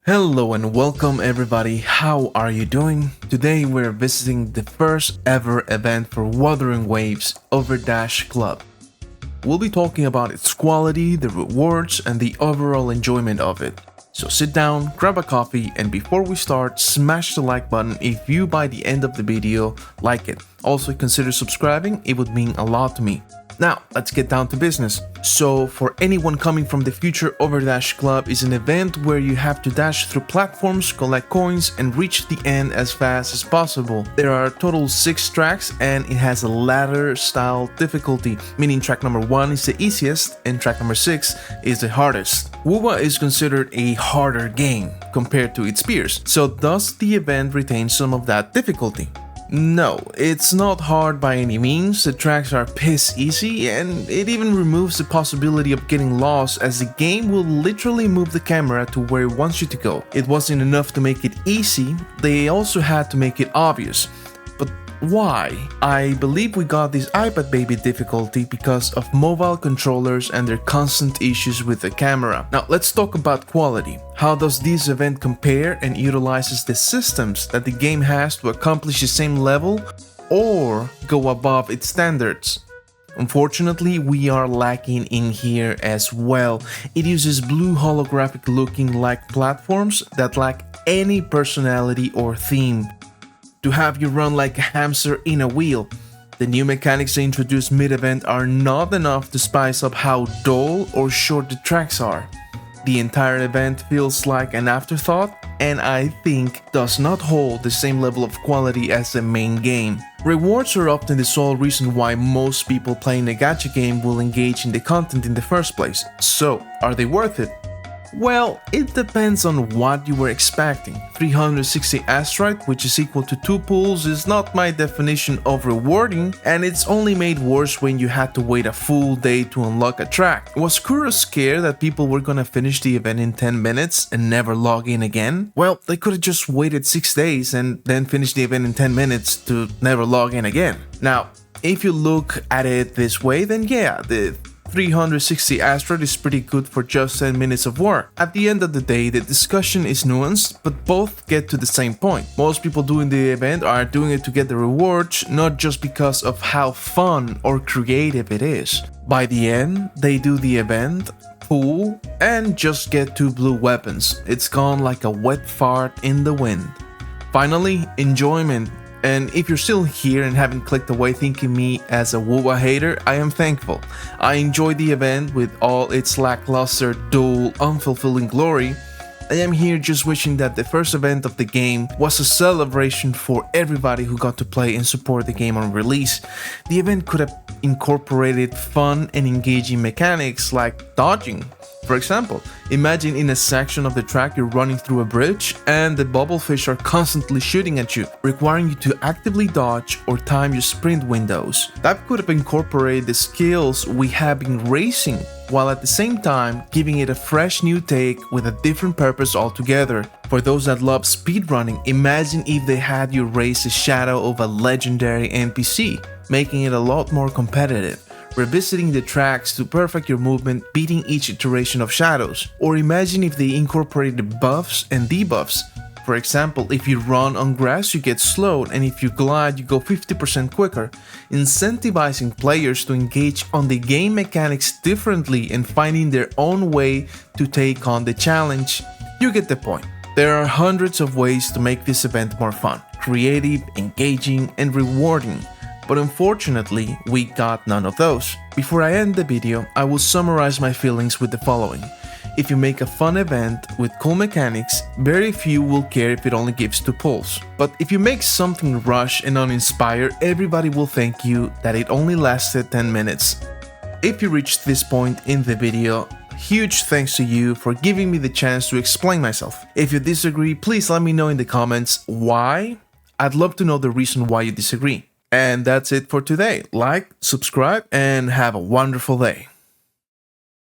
Hello and welcome everybody, how are you doing? Today we're visiting the first ever event for Wuthering Waves Overdash Club. We'll be talking about its quality, the rewards, and the overall enjoyment of it. So sit down, grab a coffee, and before we start, smash the like button if you by the end of the video like it. Also consider subscribing, it would mean a lot to me. Now, let's get down to business. So, for anyone coming from the future, Overdash Club is an event where you have to dash through platforms, collect coins, and reach the end as fast as possible. There are a total 6 tracks and it has a ladder style difficulty, meaning track number 1 is the easiest and track number 6 is the hardest. WoWA is considered a harder game compared to its peers, so does the event retain some of that difficulty? No, it's not hard by any means, the tracks are piss easy and it even removes the possibility of getting lost as the game will literally move the camera to where it wants you to go. It wasn't enough to make it easy, they also had to make it obvious. But why? I believe we got this iPad baby difficulty because of mobile controllers and their constant issues with the camera. Now let's talk about quality. How does this event compare and utilizes the systems that the game has to accomplish the same level or go above its standards? Unfortunately, we are lacking in here as well. It uses blue holographic looking like platforms that lack any personality or theme. To have you run like a hamster in a wheel. The new mechanics they introduced mid-event are not enough to spice up how dull or short the tracks are. The entire event feels like an afterthought and I think does not hold the same level of quality as the main game. Rewards are often the sole reason why most people playing a gacha game will engage in the content in the first place. So, are they worth it? Well, it depends on what you were expecting. 360 asteroid, which is equal to 2 pulls, is not my definition of rewarding, and it's only made worse when you had to wait a full day to unlock a track. Was Kuro scared that people were gonna finish the event in 10 minutes and never log in again? Well, they could have just waited 6 days and then finished the event in 10 minutes to never log in again. Now, if you look at it this way, then yeah, the 360 asteroid is pretty good for just 10 minutes of work. At the end of the day, the discussion is nuanced, but both get to the same point. Most people doing the event are doing it to get the rewards, not just because of how fun or creative it is. By the end, they do the event, pull, and just get 2 blue weapons. It's gone like a wet fart in the wind. Finally, enjoyment. And if you're still here and haven't clicked away thinking me as a WoWA hater, I am thankful. I enjoyed the event with all its lackluster, dull, unfulfilling glory. I am here just wishing that the first event of the game was a celebration for everybody who got to play and support the game on release. The event could have incorporated fun and engaging mechanics like dodging. For example, imagine in a section of the track you're running through a bridge and the bubblefish are constantly shooting at you, requiring you to actively dodge or time your sprint windows. That could have incorporated the skills we have in racing, while at the same time giving it a fresh new take with a different purpose altogether. For those that love speedrunning, imagine if they had you race the shadow of a legendary NPC, making it a lot more competitive. Revisiting the tracks to perfect your movement, beating each iteration of shadows. Or imagine if they incorporated buffs and debuffs. For example, if you run on grass you get slowed, and if you glide you go 50% quicker, incentivizing players to engage on the game mechanics differently and finding their own way to take on the challenge. You get the point. There are hundreds of ways to make this event more fun, creative, engaging, and rewarding. But unfortunately, we got none of those. Before I end the video, I will summarize my feelings with the following. If you make a fun event with cool mechanics, very few will care if it only gives 2 pulls. But if you make something rushed and uninspired, everybody will thank you that it only lasted 10 minutes. If you reached this point in the video, huge thanks to you for giving me the chance to explain myself. If you disagree, please let me know in the comments why. I'd love to know the reason why you disagree. And that's it for today. Like, subscribe, and have a wonderful day.